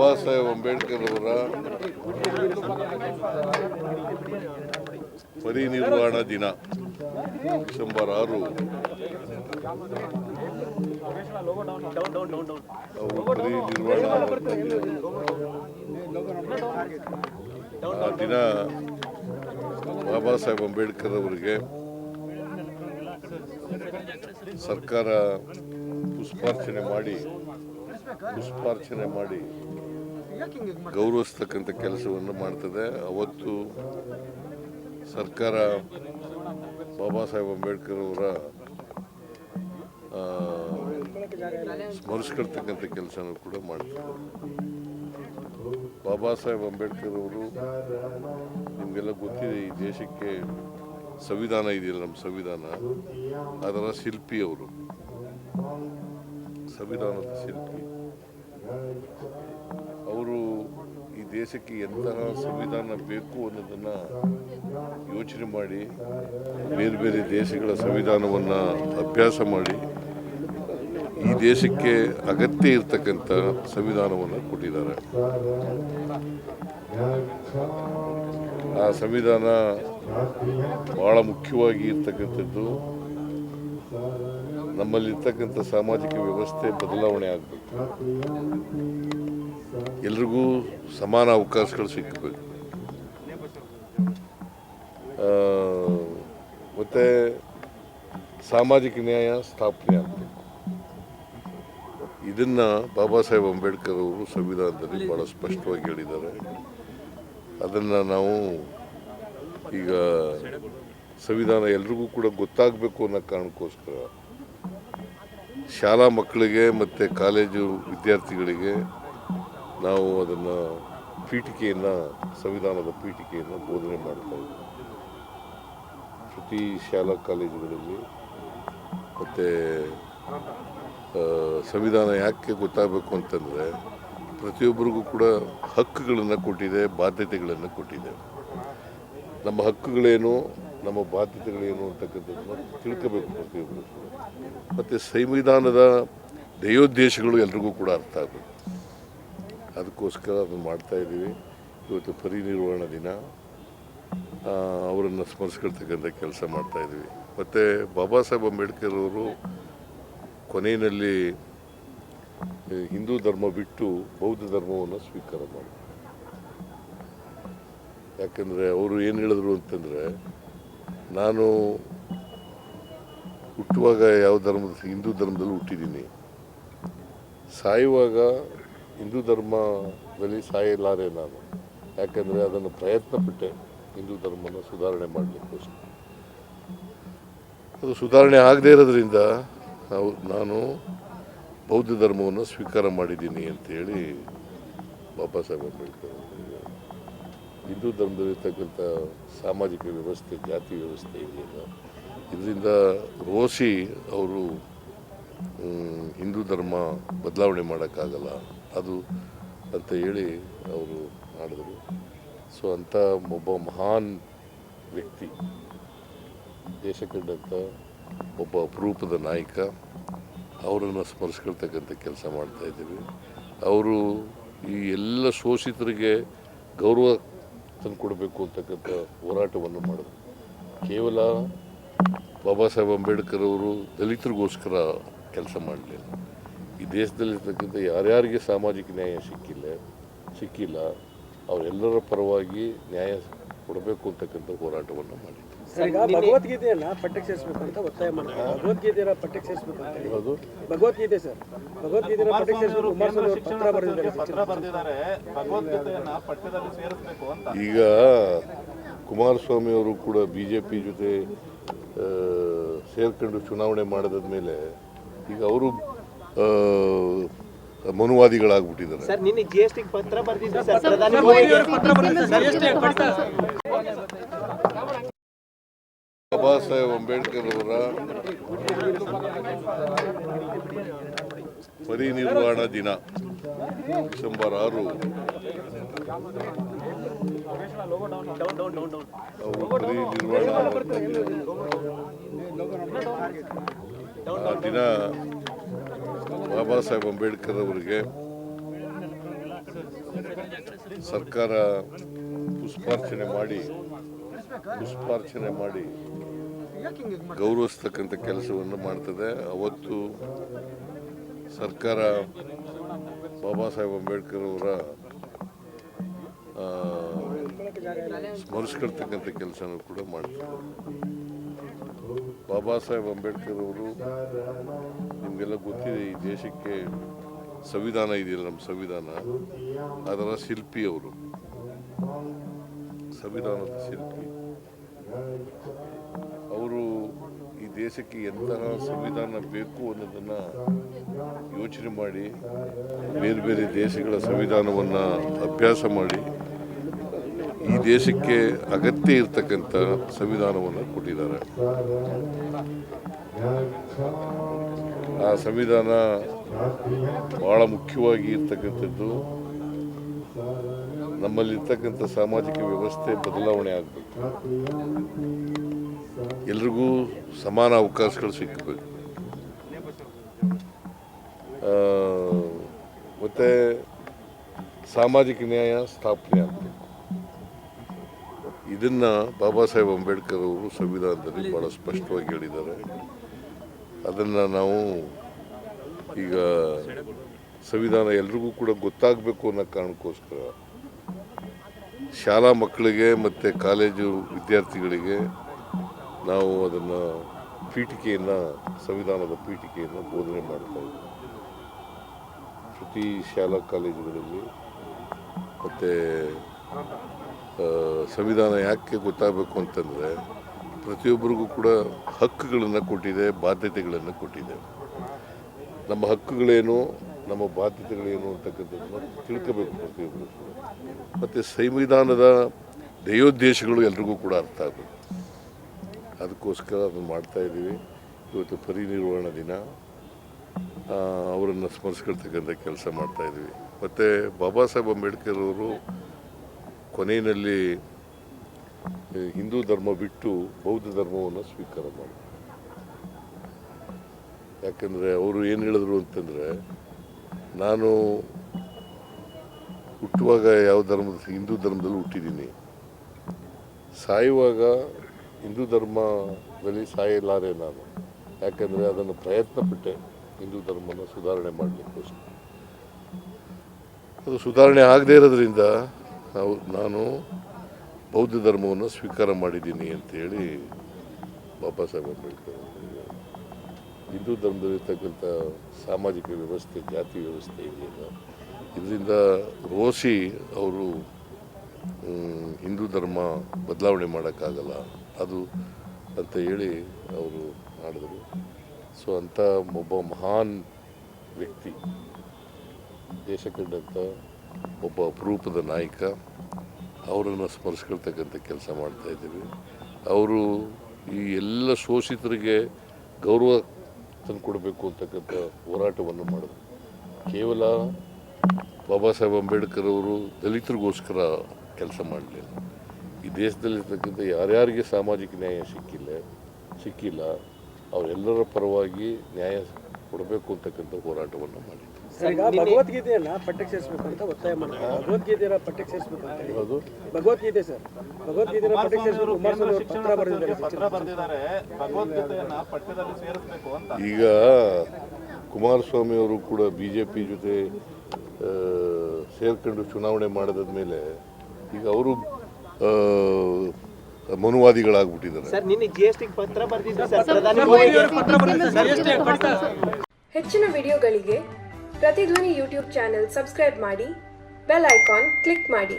ಬಾಬಾ ಸಾಹೇಬ್ ಅಂಬೇಡ್ಕರ್ ಅವರ ಪರಿನಿರ್ವಾಣ ದಿನ ಡಿಸೆಂಬರ್ 6 ಅವರು ಪರಿನಿರ್ವಾಣ ಆ ದಿನ ಬಾಬಾ ಸಾಹೇಬ್ ಅಂಬೇಡ್ಕರ್ ಅವರಿಗೆ ಸರ್ಕಾರ ಪುಷ್ಪಾರ್ಚನೆ ಮಾಡಿ ಗೌರವಿಸ್ತಕ್ಕಂಥ ಕೆಲಸವನ್ನು ಮಾಡ್ತದೆ. ಅವತ್ತು ಸರ್ಕಾರ ಬಾಬಾ ಸಾಹೇಬ್ ಅಂಬೇಡ್ಕರ್ ಅವರ ಸ್ಮರಿಸ್ಕೊಳ್ತಕ್ಕಂಥ ಕೆಲಸನೂ ಕೂಡ ಮಾಡ್ತದೆ. ಬಾಬಾ ಸಾಹೇಬ್ ಅಂಬೇಡ್ಕರ್ ಅವರು ನಿಮಗೆಲ್ಲ ಗೊತ್ತಿದೆ, ಈ ದೇಶಕ್ಕೆ ಸಂವಿಧಾನ ಇದೆಯಲ್ಲ, ನಮ್ಮ ಸಂವಿಧಾನ, ಅದರ ಶಿಲ್ಪಿ ಅವರು, ಸಂವಿಧಾನದ ಶಿಲ್ಪಿ ಅವರು. ಈ ದೇಶಕ್ಕೆ ಎಂತಹ ಸಂವಿಧಾನ ಬೇಕು ಅನ್ನೋದನ್ನು ಯೋಚನೆ ಮಾಡಿ ಬೇರೆ ಬೇರೆ ದೇಶಗಳ ಸಂವಿಧಾನವನ್ನು ಅಭ್ಯಾಸ ಮಾಡಿ ಈ ದೇಶಕ್ಕೆ ಅಗತ್ಯ ಇರತಕ್ಕಂಥ ಸಂವಿಧಾನವನ್ನು ಕೊಟ್ಟಿದ್ದಾರೆ. ಆ ಸಂವಿಧಾನ ಬಹಳ ಮುಖ್ಯವಾಗಿ ಇರ್ತಕ್ಕಂಥದ್ದು ನಮ್ಮಲ್ಲಿರ್ತಕ್ಕಂಥ ಸಾಮಾಜಿಕ ವ್ಯವಸ್ಥೆ ಬದಲಾವಣೆ ಆಗಬೇಕು, ಎಲ್ರಿಗೂ ಸಮಾನ ಅವಕಾಶಗಳು ಸಿಕ್ಕಬೇಕು, ಮತ್ತು ಸಾಮಾಜಿಕ ನ್ಯಾಯ ಸ್ಥಾಪನೆ ಆಗಬೇಕು. ಇದನ್ನು ಬಾಬಾ ಸಾಹೇಬ್ ಅಂಬೇಡ್ಕರ್ ಅವರು ಸಂವಿಧಾನದಲ್ಲಿ ಭಾಳ ಸ್ಪಷ್ಟವಾಗಿ ಹೇಳಿದ್ದಾರೆ. ಅದನ್ನು ನಾವು ಈಗ ಸಂವಿಧಾನ ಎಲ್ರಿಗೂ ಕೂಡ ಗೊತ್ತಾಗಬೇಕು ಅನ್ನೋ ಕಾರಣಕ್ಕೋಸ್ಕರ ಶಾಲಾ ಮಕ್ಕಳಿಗೆ ಮತ್ತು ಕಾಲೇಜು ವಿದ್ಯಾರ್ಥಿಗಳಿಗೆ ನಾವು ಅದನ್ನು ಸಂವಿಧಾನದ ಪೀಠಿಕೆಯನ್ನು ಬೋಧನೆ ಮಾಡ್ತಾಯಿದ್ದೀವಿ. ಪ್ರತಿ ಶಾಲಾ ಕಾಲೇಜುಗಳಲ್ಲಿ ಮತ್ತು ಸಂವಿಧಾನ ಯಾಕೆ ಗೊತ್ತಾಗಬೇಕು ಅಂತಂದರೆ ಪ್ರತಿಯೊಬ್ಬರಿಗೂ ಕೂಡ ಹಕ್ಕುಗಳನ್ನು ಕೊಟ್ಟಿದೆ, ಬಾಧ್ಯತೆಗಳನ್ನು ಕೊಟ್ಟಿದೆ. ನಮ್ಮ ಹಕ್ಕುಗಳೇನು, ನಮ್ಮ ಬಾಧ್ಯತೆಗಳೇನು ಅಂತಕ್ಕಂಥದ್ದನ್ನು ತಿಳ್ಕೋಬೇಕು ಪ್ರತಿಯೊಬ್ಬರು. ಮತ್ತು ಸಂವಿಧಾನದ ಧ್ಯೇಯೋದ್ದೇಶಗಳು ಎಲ್ರಿಗೂ ಕೂಡ ಅರ್ಥ ಆಗಬೇಕು. ಅದಕ್ಕೋಸ್ಕರ ಅದನ್ನು ಮಾಡ್ತಾಯಿದ್ದೀವಿ. ಇವತ್ತು ಪರಿನಿರ್ವಾಣ ದಿನ, ಅವರನ್ನು ಸ್ಮರಿಸ್ಕೊಳ್ತಕ್ಕಂಥ ಕೆಲಸ ಮಾಡ್ತಾಯಿದ್ದೀವಿ. ಮತ್ತು ಬಾಬಾ ಸಾಹೇಬ್ ಅಂಬೇಡ್ಕರ್ ಅವರು ಕೊನೆಯಲ್ಲಿ ಹಿಂದೂ ಧರ್ಮ ಬಿಟ್ಟು ಬೌದ್ಧ ಧರ್ಮವನ್ನು ಸ್ವೀಕಾರ ಮಾಡಿದರು. ಯಾಕಂದರೆ ಅವರು ಏನು ಹೇಳಿದ್ರು ಅಂತಂದರೆ, ನಾನು ಹುಟ್ಟುವಾಗ ಹಿಂದೂ ಧರ್ಮದಲ್ಲಿ ಹುಟ್ಟಿದ್ದೀನಿ, ಸಾಯುವಾಗ ಹಿಂದೂ ಧರ್ಮದಲ್ಲಿ ಸಾಯಲಾರೆ ನಾನು. ಯಾಕಂದರೆ ಅದನ್ನು ಪ್ರಯತ್ನಪಟ್ಟೆ ಹಿಂದೂ ಧರ್ಮನ ಸುಧಾರಣೆ ಮಾಡಲಿಕ್ಕೋಸ್ಕರ. ಅದು ಸುಧಾರಣೆ ಆಗದೇ ಇರೋದ್ರಿಂದ ನಾನು ಬೌದ್ಧ ಧರ್ಮವನ್ನು ಸ್ವೀಕಾರ ಮಾಡಿದ್ದೀನಿ ಅಂತೇಳಿ ಬಾಬಾ ಸಾಹೇಬ್ ಅಂಬೇಡ್ಕರ್ ಹಿಂದೂ ಧರ್ಮದಲ್ಲಿರ್ತಕ್ಕಂಥ ಸಾಮಾಜಿಕ ವ್ಯವಸ್ಥೆ, ಜಾತಿ ವ್ಯವಸ್ಥೆ ಇದೆಯಲ್ಲ, ಇದರಿಂದ ರೋಸಿ ಅವರು ಹಿಂದೂ ಧರ್ಮ ಬದಲಾವಣೆ ಮಾಡೋಕ್ಕಾಗಲ್ಲ ಅದು ಅಂತ ಹೇಳಿ ಅವರು ಮಾಡಿದರು. ಸೊ ಅಂಥ ಒಬ್ಬ ಮಹಾನ್ ವ್ಯಕ್ತಿ, ದೇಶ ಕಂಡಂಥ ಒಬ್ಬ ಅಪರೂಪದ ನಾಯಕ, ಅವರನ್ನು ಸ್ಮರಿಸ್ಕೊಳ್ತಕ್ಕಂಥ ಕೆಲಸ ಮಾಡ್ತಾಯಿದ್ದೀವಿ. ಅವರು ಈ ಎಲ್ಲ ಶೋಷಿತರಿಗೆ ಗೌರವ ತಂದುಕೊಡ್ಬೇಕು ಅಂತಕ್ಕಂಥ ಹೋರಾಟವನ್ನು ಮಾಡಿದ್ರು. ಕೇವಲ ಬಾಬಾ ಸಾಹೇಬ್ ಅಂಬೇಡ್ಕರ್ ಅವರು ದಲಿತರಿಗೋಸ್ಕರ ಕೆಲಸ ಮಾಡಲಿಲ್ಲ. ಈ ದೇಶದಲ್ಲಿರ್ತಕ್ಕಂಥ ಯಾರ್ಯಾರಿಗೆ ಸಾಮಾಜಿಕ ನ್ಯಾಯ ಸಿಕ್ಕಿಲ್ಲ ಅವರೆಲ್ಲರ ಪರವಾಗಿ ನ್ಯಾಯ ಕೊಡಬೇಕು ಅಂತಕ್ಕಂಥ ಹೋರಾಟವನ್ನು ಮಾಡಿದ್ರು. ಭಗವದ್ಗೀತೆಯನ್ನ ಪಠ್ಯಕ್ಕೆ ಸೇರಿಸಬೇಕು ಅಂತ ಒತ್ತಾಯ ಮಾಡ್ತಾರೆ. ಭಗವದ್ಗೀತೆಯ ಪಠ್ಯಕ್ಕೆ ಸೇರಿಸಬೇಕು ಅಂತ ಹೇಳಿ ಭಗವದ್ಗೀತೆ ಸರ್, ಭಗವದ್ಗೀತೆಯ ಪಠ್ಯಕ್ಕೆ ಸೇರಿಸಬೇಕು ಪತ್ರ ಬರೆದಿದ್ದಾರೆ. ಭಗವದ್ಗೀತೆಯನ್ನ ಪಠ್ಯದಲ್ಲಿ ಸೇರಿಸಬೇಕು ಅಂತ ಈಗ ಕುಮಾರಸ್ವಾಮಿ ಅವರು ಕೂಡ BJP ಜೊತೆ ಸೇರ್ಕೊಂಡು ಚುನಾವಣೆ ಮಾಡಿದ ಮೇಲೆ ಈಗ ಅವರು ಮನುವಾದಿಗಳಾಗ್ಬಿಟ್ಟಿದ್ದಾರೆ. ಸರ್, ನಿನ್ನೆ GST ಪತ್ರ ಬರೆದಿದ್ದಾರೆ ಸರ್, ಪ್ರಧಾನಿ ಮೋದಿ ಅವರು ಪತ್ರ ಬರೆದಿದ್ದಾರೆ. ಬಾಬಾ ಸಾಹೇಬ್ ಅಂಬೇಡ್ಕರ್ ಅವರ ಪರಿನಿರ್ವಾಣ ದಿನ ಡಿಸೆಂಬರ್ 6 ಅವರು ಪರಿನಿರ್ವಾಣ ಆ ದಿನ ಬಾಬಾ ಸಾಹೇಬ್ ಅಂಬೇಡ್ಕರ್ ಅವರಿಗೆ ಸರ್ಕಾರ ಪುಷ್ಪಾರ್ಚನೆ ಮಾಡಿ ಗೌರವಿಸ್ತಕ್ಕಂಥ ಕೆಲಸವನ್ನು ಮಾಡ್ತದೆ. ಅವತ್ತು ಸರ್ಕಾರ ಬಾಬಾ ಸಾಹೇಬ್ ಅಂಬೇಡ್ಕರ್ ಅವರ ಸ್ಮರಿಸ್ಕೊಳ್ತಕ್ಕಂಥ ಕೆಲಸನೂ ಕೂಡ ಮಾಡ್ತದೆ. ಬಾಬಾ ಸಾಹೇಬ್ ಅಂಬೇಡ್ಕರ್ ಅವರು ನಿಮಗೆಲ್ಲ ಗೊತ್ತಿದೆ, ಈ ದೇಶಕ್ಕೆ ಸಂವಿಧಾನ ಇದೆಯಲ್ಲ, ನಮ್ಮ ಸಂವಿಧಾನ, ಅದರ ಶಿಲ್ಪಿ ಅವರು, ಸಂವಿಧಾನದ ಶಿಲ್ಪಿ ಅವರು. ಈ ದೇಶಕ್ಕೆ ಎಂತಹ ಸಂವಿಧಾನ ಬೇಕು ಅನ್ನೋದನ್ನು ಯೋಚನೆ ಮಾಡಿ ಬೇರೆ ಬೇರೆ ದೇಶಗಳ ಸಂವಿಧಾನವನ್ನು ಅಭ್ಯಾಸ ಮಾಡಿ ಈ ದೇಶಕ್ಕೆ ಅಗತ್ಯ ಇರತಕ್ಕಂಥ ಸಂವಿಧಾನವನ್ನು ಕೊಟ್ಟಿದ್ದಾರೆ. ಆ ಸಂವಿಧಾನ ಬಹಳ ಮುಖ್ಯವಾಗಿ ಇರ್ತಕ್ಕಂಥದ್ದು ನಮ್ಮಲ್ಲಿರ್ತಕ್ಕಂಥ ಸಾಮಾಜಿಕ ವ್ಯವಸ್ಥೆ ಬದಲಾವಣೆ ಆಗಬೇಕು, ಎಲ್ರಿಗೂ ಸಮಾನ ಅವಕಾಶಗಳು ಸಿಕ್ಕಬೇಕು, ಮತ್ತು ಸಾಮಾಜಿಕ ನ್ಯಾಯ ಸ್ಥಾಪನೆ ಆಗಬೇಕು. ಇದನ್ನು ಬಾಬಾ ಸಾಹೇಬ್ ಅಂಬೇಡ್ಕರ್ ಅವರು ಸಂವಿಧಾನದಲ್ಲಿ ಭಾಳ ಸ್ಪಷ್ಟವಾಗಿ ಹೇಳಿದ್ದಾರೆ. ಅದನ್ನು ನಾವು ಈಗ ಸಂವಿಧಾನ ಎಲ್ರಿಗೂ ಕೂಡ ಗೊತ್ತಾಗಬೇಕು ಅನ್ನೋ ಕಾರಣಕ್ಕೋಸ್ಕರ ಶಾಲಾ ಮಕ್ಕಳಿಗೆ ಮತ್ತು ಕಾಲೇಜು ವಿದ್ಯಾರ್ಥಿಗಳಿಗೆ ನಾವು ಅದನ್ನು ಸಂವಿಧಾನದ ಪೀಠಿಕೆಯನ್ನು ಬೋಧನೆ ಮಾಡ್ತಾ ಇದ್ದೀವಿ. ಪ್ರತಿ ಶಾಲಾ ಕಾಲೇಜುಗಳಲ್ಲಿ ಮತ್ತು ಸಂವಿಧಾನ ಯಾಕೆ ಗೊತ್ತಾಗಬೇಕು ಅಂತಂದರೆ ಪ್ರತಿಯೊಬ್ಬರಿಗೂ ಕೂಡ ಹಕ್ಕುಗಳನ್ನು ಕೊಟ್ಟಿದೆ, ಬಾಧ್ಯತೆಗಳನ್ನು ಕೊಟ್ಟಿದೆ. ನಮ್ಮ ಹಕ್ಕುಗಳೇನು, ನಮ್ಮ ಬಾಧ್ಯತೆಗಳೇನು ಅಂತಕ್ಕಂಥದ್ದನ್ನು ತಿಳ್ಕೋಬೇಕು ಪ್ರತಿಯೊಬ್ಬರು. ಮತ್ತು ಸಂವಿಧಾನದ ಧ್ಯೇಯೋದ್ದೇಶಗಳು ಎಲ್ರಿಗೂ ಕೂಡ ಅರ್ಥ ಆಗಬೇಕು. ಅದಕ್ಕೋಸ್ಕರ ಅದನ್ನು ಮಾಡ್ತಾಯಿದ್ದೀವಿ. ಇವತ್ತು ಪರಿನಿರ್ವಾಣ ದಿನ, ಅವರನ್ನು ಸ್ಮರಿಸ್ಕೊಳ್ತಕ್ಕಂಥ ಕೆಲಸ ಮಾಡ್ತಾಯಿದ್ದೀವಿ. ಮತ್ತು ಬಾಬಾ ಸಾಹೇಬ್ ಅಂಬೇಡ್ಕರ್ ಅವರು ಕೊನೆಯಲ್ಲಿ ಹಿಂದೂ ಧರ್ಮ ಬಿಟ್ಟು ಬೌದ್ಧ ಧರ್ಮವನ್ನು ಸ್ವೀಕಾರ ಮಾಡಿದರು. ಯಾಕಂದರೆ ಅವರು ಏನು ಹೇಳಿದ್ರು ಅಂತಂದರೆ, ನಾನು ಹುಟ್ಟುವಾಗ ಹಿಂದೂ ಧರ್ಮದಲ್ಲಿ ಹುಟ್ಟಿದ್ದೀನಿ, ಸಾಯುವಾಗ ಹಿಂದೂ ಧರ್ಮದಲ್ಲಿ ಸಾಯಲಾರೆ ನಾನು. ಯಾಕಂದರೆ ಅದನ್ನು ಪ್ರಯತ್ನಪಟ್ಟೆ ಹಿಂದೂ ಧರ್ಮನ ಸುಧಾರಣೆ ಮಾಡಲಿಕ್ಕೋಸ್ಕರ. ಅದು ಸುಧಾರಣೆ ಆಗದೇ ಇರೋದ್ರಿಂದ ನಾನು ಬೌದ್ಧ ಧರ್ಮವನ್ನು ಸ್ವೀಕಾರ ಮಾಡಿದ್ದೀನಿ ಅಂತೇಳಿ ಬಾಬಾ ಸಾಹೇಬ್ ಅಂಬೇಡ್ಕರ್ ಹಿಂದೂ ಧರ್ಮದಲ್ಲಿರ್ತಕ್ಕಂಥ ಸಾಮಾಜಿಕ ವ್ಯವಸ್ಥೆ, ಜಾತಿ ವ್ಯವಸ್ಥೆ ಇದೆಯಲ್ಲ, ಇದರಿಂದ ರೋಸಿ ಅವರು ಹಿಂದೂ ಧರ್ಮ ಬದಲಾವಣೆ ಮಾಡೋಕ್ಕಾಗಲ್ಲ ಅದು ಅಂತ ಹೇಳಿ ಅವರು ಮಾಡಿದರು. ಸೊ ಅಂಥ ಒಬ್ಬ ಮಹಾನ್ ವ್ಯಕ್ತಿ, ದೇಶ ಕಂಡಂಥ ಒಬ್ಬ ಅಪರೂಪದ ನಾಯಕ, ಅವರನ್ನು ಸ್ಮರಿಸ್ಕೊಳ್ತಕ್ಕಂಥ ಕೆಲಸ ಮಾಡ್ತಾಯಿದ್ದೀವಿ. ಅವರು ಈ ಎಲ್ಲ ಶೋಷಿತರಿಗೆ ಗೌರವ ತಂದು ಕೊಡಬೇಕು ಅಂತಕ್ಕಂಥ ಹೋರಾಟವನ್ನು ಮಾಡಿದ್ರು. ಕೇವಲ ಬಾಬಾ ಸಾಹೇಬ್ ಅಂಬೇಡ್ಕರ್ ಅವರು ದಲಿತರಿಗೋಸ್ಕರ ಕೆಲಸ ಮಾಡಲಿಲ್ಲ. ಈ ದೇಶದಲ್ಲಿರ್ತಕ್ಕಂಥ ಯಾರ್ಯಾರಿಗೆ ಸಾಮಾಜಿಕ ನ್ಯಾಯ ಸಿಕ್ಕಿಲ್ಲ ಅವರೆಲ್ಲರ ಪರವಾಗಿ ನ್ಯಾಯ ಕೊಡಬೇಕು ಅಂತಕ್ಕಂಥ ಹೋರಾಟವನ್ನು ಮಾಡಿದ್ರು. ಈಗ ಭಗವದ್ಗೀತೆಯನ್ನ ಪಠ್ಯಕ್ಕೆ ಸೇರಿಸಬೇಕು ಅಂತ ಒತ್ತಾಯ ಮಾಡ್ತಾರೆ. ಭಗವದ್ಗೀತೆಯ ಪಠ್ಯಕ್ಕೆ ಸೇರಿಸಬೇಕು ಅಂತ ಹೇಳಿ. ಭಗವದ್ಗೀತೆ ಸರ್, ಭಗವದ್ಗೀತೆಯ ಪಠ್ಯಕ್ಕೆ ಸೇರಿಸಬೇಕು ಕುಮಾರಸ್ವಾಮಿ ಅವರು ಪತ್ರ ಬರೆದಿದ್ದಾರೆ. ಭಗವದ್ಗೀತೆಯನ್ನ ಪಠ್ಯದಲ್ಲಿ ಸೇರಿಸಬೇಕು ಅಂತ. ಈಗ ಕುಮಾರಸ್ವಾಮಿ ಅವರು ಕೂಡ BJP ಜೊತೆ ಸೇರ್ಕೊಂಡು ಚುನಾವಣೆ ಮಾಡಿದ ಮೇಲೆ ಈಗ ಅವರು ಮನುವಾದಿಗಳಾಗ್ಬಿಟ್ಟಿದ್ದಾರೆ. ಹೆಚ್ಚಿನ ವಿಡಿಯೋಗಳಿಗೆ ಪ್ರತಿಧ್ವನಿ ಯೂಟ್ಯೂಬ್ ಚಾನೆಲ್ ಸಬ್ಸ್ಕ್ರೈಬ್ ಮಾಡಿ, ಬೆಲ್ ಐಕಾನ್ ಕ್ಲಿಕ್ ಮಾಡಿ.